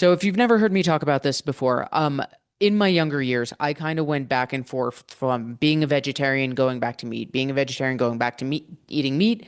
So if you've never heard me talk about this before, in my younger years, I kind of went back and forth from being a vegetarian, going back to meat, being a vegetarian, going back to meat, eating meat.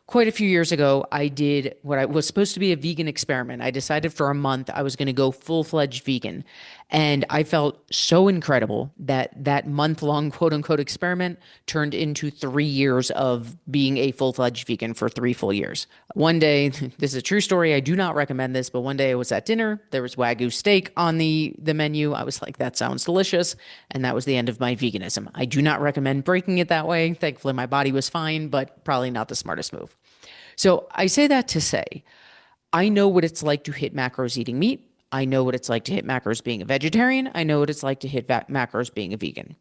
Quite a few years ago, I did what I was supposed to be a vegan experiment. I decided for a month I was going to go full-fledged vegan. And I felt so incredible that that month-long quote unquote experiment turned into 3 years of being a full-fledged vegan for 3 full years. One day, this is a true story. I do not recommend this, but one day I was at dinner. There was Wagyu steak on the menu. I was like, that sounds delicious. And that was the end of my veganism. I do not recommend breaking it that way. Thankfully, my body was fine, but probably not the smartest move. So I say that to say, I know what it's like to hit macros eating meat. I know what it's like to hit macros being a vegetarian. I know what it's like to hit macros being a vegan.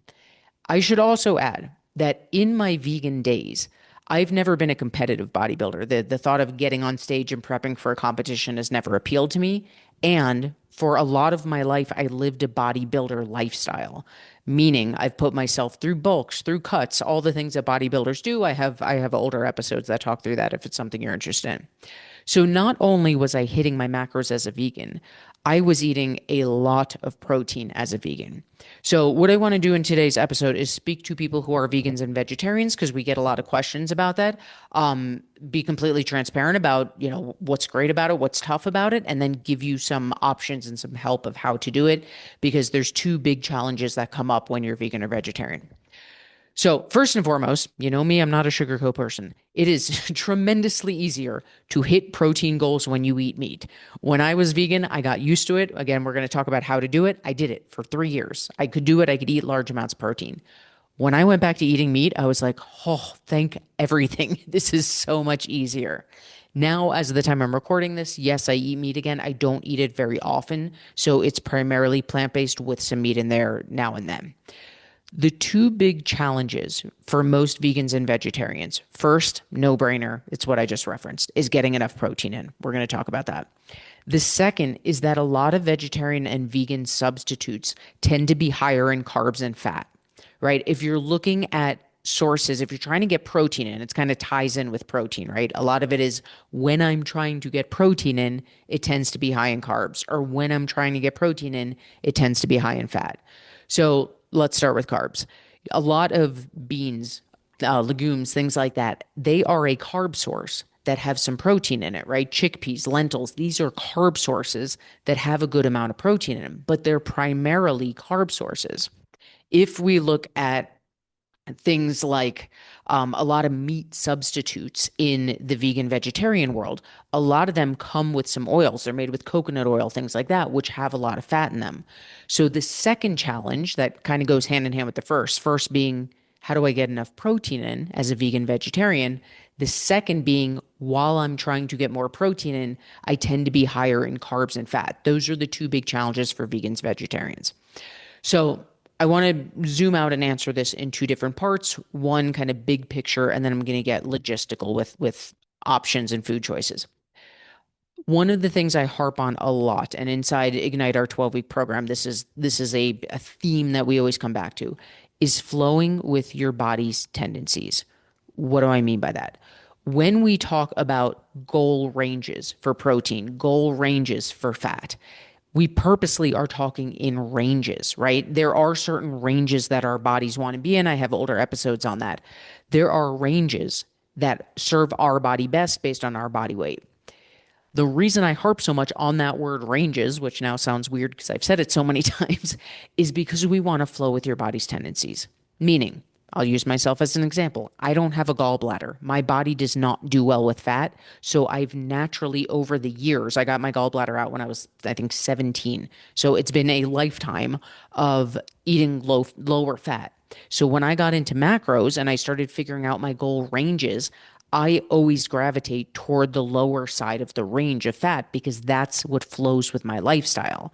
I should also add that in my vegan days, I've never been a competitive bodybuilder. The thought of getting on stage and prepping for a competition has never appealed to me. And for a lot of my life, I lived a bodybuilder lifestyle, meaning I've put myself through bulks, through cuts, all the things that bodybuilders do. I have older episodes that talk through that if it's something you're interested in. So not only was I hitting my macros as a vegan, I was eating a lot of protein as a vegan. So what I want to do in today's episode is speak to people who are vegans and vegetarians because we get a lot of questions about that. Be completely transparent about, what's great about it, what's tough about it, and then give you some options and some help of how to do it because there's two big challenges that come up when you're vegan or vegetarian. So, first and foremost, you know me, I'm not a sugarcoat person. It is tremendously easier to hit protein goals when you eat meat. When I was vegan, I got used to it. Again, we're going to talk about how to do it. I did it for 3 years. I could do it, I could eat large amounts of protein. When I went back to eating meat, I was like, oh, thank everything. This is so much easier. Now, as of the time I'm recording this, yes, I eat meat again. I don't eat it very often. So it's primarily plant based with some meat in there now and then. The two big challenges for most vegans and vegetarians, first, no brainer, it's what I just referenced, is getting enough protein in. We're going to talk about that. The second is that a lot of vegetarian and vegan substitutes tend to be higher in carbs and fat, right? If you're looking at sources, if you're trying to get protein in, it kind of ties in with protein, right? A lot of it is when I'm trying to get protein in, it tends to be high in carbs, or when I'm trying to get protein in, it tends to be high in fat. So let's start with carbs. A lot of beans, legumes, things like that, they are a carb source that have some protein in it, right? Chickpeas, lentils, these are carb sources that have a good amount of protein in them, but they're primarily carb sources. If we look at things like a lot of meat substitutes in the vegan vegetarian world, a lot of them come with some oils. They're made with coconut oil, things like that, which have a lot of fat in them. So the second challenge that kind of goes hand in hand with the first being how do I get enough protein in as a vegan vegetarian? The second being while I'm trying to get more protein in, I tend to be higher in carbs and fat. Those are the two big challenges for vegans, vegetarians. So I want to zoom out and answer this in two different parts. One kind of big picture, and then I'm going to get logistical with options and food choices. One of the things I harp on a lot, and inside Ignite, our 12-week program, this is a theme that we always come back to, is flowing with your body's tendencies. What do I mean by that? When we talk about goal ranges for protein, goal ranges for fat, we purposely are talking in ranges, right? There are certain ranges that our bodies want to be in. I have older episodes on that. There are ranges that serve our body best based on our body weight. The reason I harp so much on that word ranges, which now sounds weird because I've said it so many times, is because we want to flow with your body's tendencies. Meaning, I'll use myself as an example. I don't have a gallbladder. My body does not do well with fat. So I've naturally, over the years, I got my gallbladder out when I was, I think, 17. So it's been a lifetime of eating lower fat. So when I got into macros and I started figuring out my goal ranges, I always gravitate toward the lower side of the range of fat because that's what flows with my lifestyle.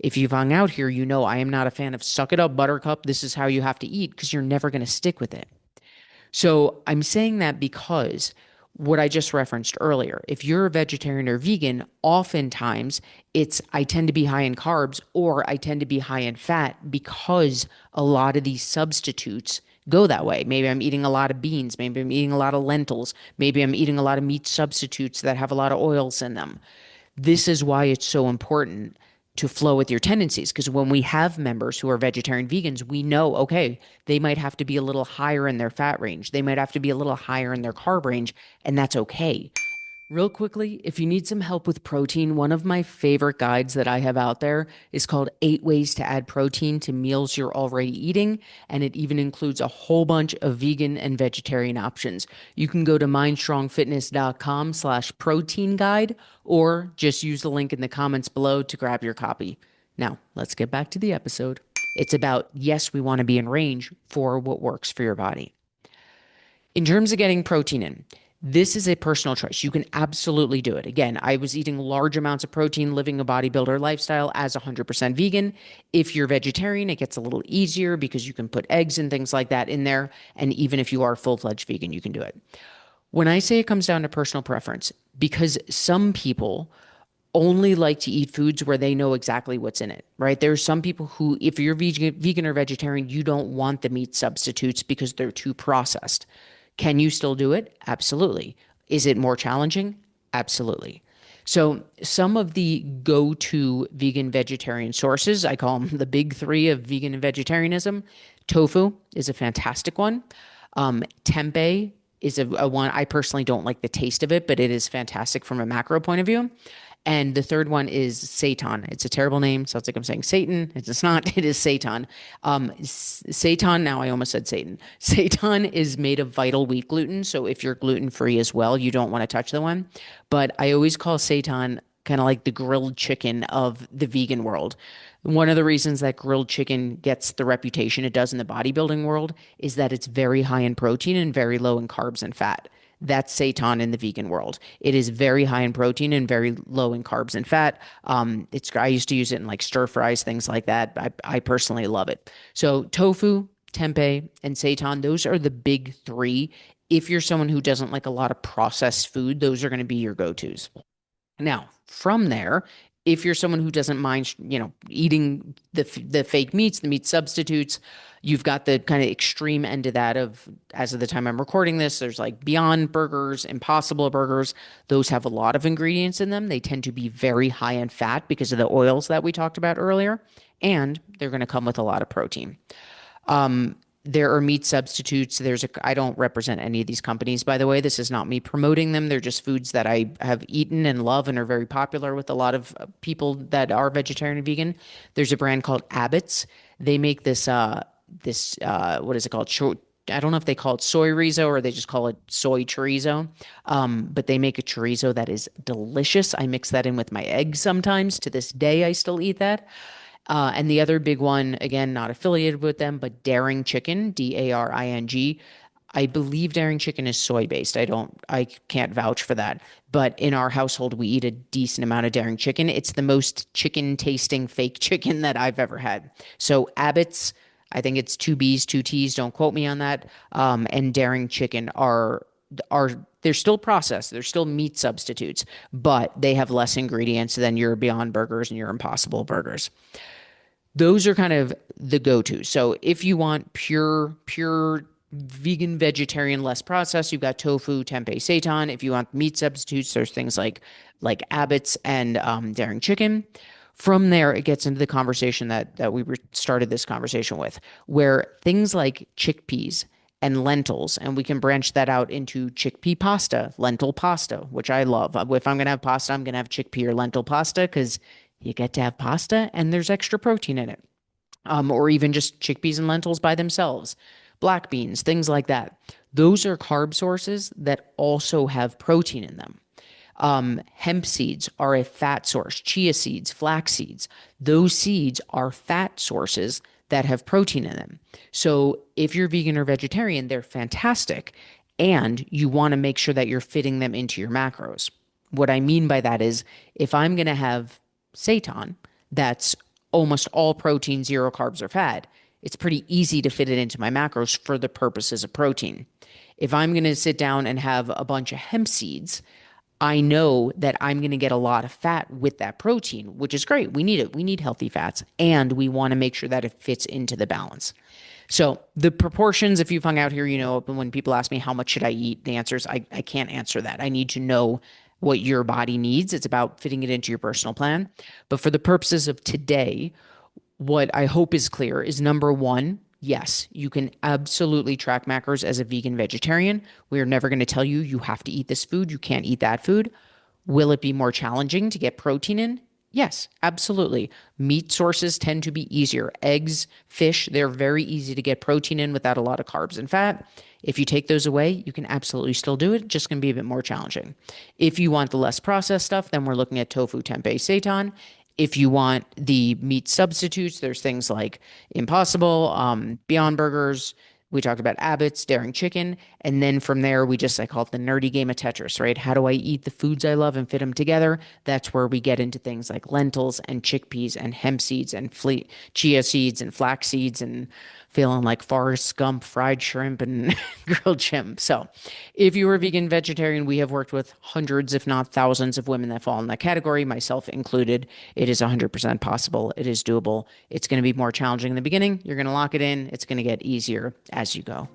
If you've hung out here, you know I am not a fan of suck it up, buttercup. This is how you have to eat because you're never going to stick with it. So I'm saying that because what I just referenced earlier, if you're a vegetarian or vegan, oftentimes it's I tend to be high in carbs or I tend to be high in fat because a lot of these substitutes go that way. Maybe I'm eating a lot of beans. Maybe I'm eating a lot of lentils. Maybe I'm eating a lot of meat substitutes that have a lot of oils in them. This is why it's so important to flow with your tendencies. Because when we have members who are vegetarian vegans, we know, okay, they might have to be a little higher in their fat range. They might have to be a little higher in their carb range, and that's okay. Real quickly, if you need some help with protein, one of my favorite guides that I have out there is called 8 Ways to Add Protein to Meals You're Already Eating. And it even includes a whole bunch of vegan and vegetarian options. You can go to mindstrongfitness.com/protein guide or just use the link in the comments below to grab your copy. Now, let's get back to the episode. It's about, yes, we want to be in range for what works for your body. In terms of getting protein in, this is a personal choice. You can absolutely do it. Again, I was eating large amounts of protein, living a bodybuilder lifestyle as 100% vegan. If you're vegetarian, it gets a little easier because you can put eggs and things like that in there. And even if you are full-fledged vegan, you can do it. When I say it comes down to personal preference, because some people only like to eat foods where they know exactly what's in it, right? There's some people who, if you're vegan or vegetarian, you don't want the meat substitutes because they're too processed. Can you still do it? Absolutely. Is it more challenging? Absolutely. So some of the go-to vegan vegetarian sources, I call them the big three of vegan and vegetarianism. Tofu is a fantastic one. Tempeh is a one. I personally don't like the taste of it, but it is fantastic from a macro point of view. And the third one is seitan. It's a terrible name. Sounds like I'm saying Satan. It's not. It is seitan. Seitan, now I almost said Satan. Seitan is made of vital wheat gluten. So if you're gluten free as well, you don't want to touch the one. But I always call seitan kind of like the grilled chicken of the vegan world. One of the reasons that grilled chicken gets the reputation it does in the bodybuilding world is that it's very high in protein and very low in carbs and fat. That's seitan in the vegan world. It is very high in protein and very low in carbs and fat. I used to use it in like stir fries, things like that. I personally love it. So tofu, tempeh, and seitan, those are the big three. If you're someone who doesn't like a lot of processed food, those are going to be your go-tos. Now, from there, if you're someone who doesn't mind, eating the fake meats, the meat substitutes, you've got the kind of extreme end of that of, as of the time I'm recording this, there's like Beyond Burgers, Impossible Burgers. Those have a lot of ingredients in them. They tend to be very high in fat because of the oils that we talked about earlier, and they're going to come with a lot of protein. There are meat substitutes. I don't represent any of these companies, by the way. This is not me promoting them. They're just foods that I have eaten and love and are very popular with a lot of people that are vegetarian and vegan. There's a brand called Abbott's. They make this what is it called? I don't know if they call it soy rizo or they just call it soy chorizo. But they make a chorizo that is delicious. I mix that in with my eggs sometimes. To this day, I still eat that. And the other big one, again, not affiliated with them, but Daring Chicken, Daring. I believe Daring Chicken is soy based. I can't vouch for that. But in our household, we eat a decent amount of Daring Chicken. It's the most chicken tasting fake chicken that I've ever had. So Abbott's, I think it's two B's, two T's. Don't quote me on that. And Daring Chicken are they're still processed. They're still meat substitutes, but they have less ingredients than your Beyond Burgers and your Impossible Burgers. Those are kind of the go-to. So if you want pure vegan, vegetarian, less processed, you've got tofu, tempeh, seitan. If you want meat substitutes, there's things like Abbott's and Daring Chicken. From there, it gets into the conversation that we started this conversation with, where things like chickpeas and lentils, and we can branch that out into chickpea pasta, lentil pasta, which I love. If I'm going to have pasta, I'm going to have chickpea or lentil pasta because you get to have pasta and there's extra protein in it. Or even just chickpeas and lentils by themselves, black beans, things like that. Those are carb sources that also have protein in them. Hemp seeds are a fat source. Chia seeds, flax seeds, those seeds are fat sources that have protein in them. So if you're vegan or vegetarian, they're fantastic. And you want to make sure that you're fitting them into your macros. What I mean by that is if I'm going to have seitan, that's almost all protein, zero carbs or fat, it's pretty easy to fit it into my macros for the purposes of protein. If I'm going to sit down and have a bunch of hemp seeds, I know that I'm going to get a lot of fat with that protein, which is great. We need it. We need healthy fats, and we want to make sure that it fits into the balance. So the proportions, if you've hung out here, when people ask me how much should I eat, the answer is I can't answer that. I need to know what your body needs. It's about fitting it into your personal plan. But for the purposes of today, what I hope is clear is number one, yes, you can absolutely track macros as a vegan vegetarian. We are never going to tell you you have to eat this food, you can't eat that food. Will it be more challenging to get protein in? Yes, absolutely. Meat sources tend to be easier. Eggs, fish, they're very easy to get protein in without a lot of carbs and fat. If you take those away, you can absolutely still do it, just going to be a bit more challenging. If you want the less processed stuff, then we're looking at tofu, tempeh, seitan. If you want the meat substitutes, there's things like Impossible, Beyond Burgers. We talked about Abbott's, Daring Chicken. And then from there, I call it the nerdy game of Tetris, right? How do I eat the foods I love and fit them together? That's where we get into things like lentils and chickpeas and hemp seeds and chia seeds and flax seeds and feeling like Forrest Gump, fried shrimp and grilled chimp. So if you are a vegan vegetarian, we have worked with hundreds, if not thousands of women that fall in that category, myself included. It is 100% possible. It is doable. It's going to be more challenging in the beginning. You're going to lock it in. It's going to get easier as you go.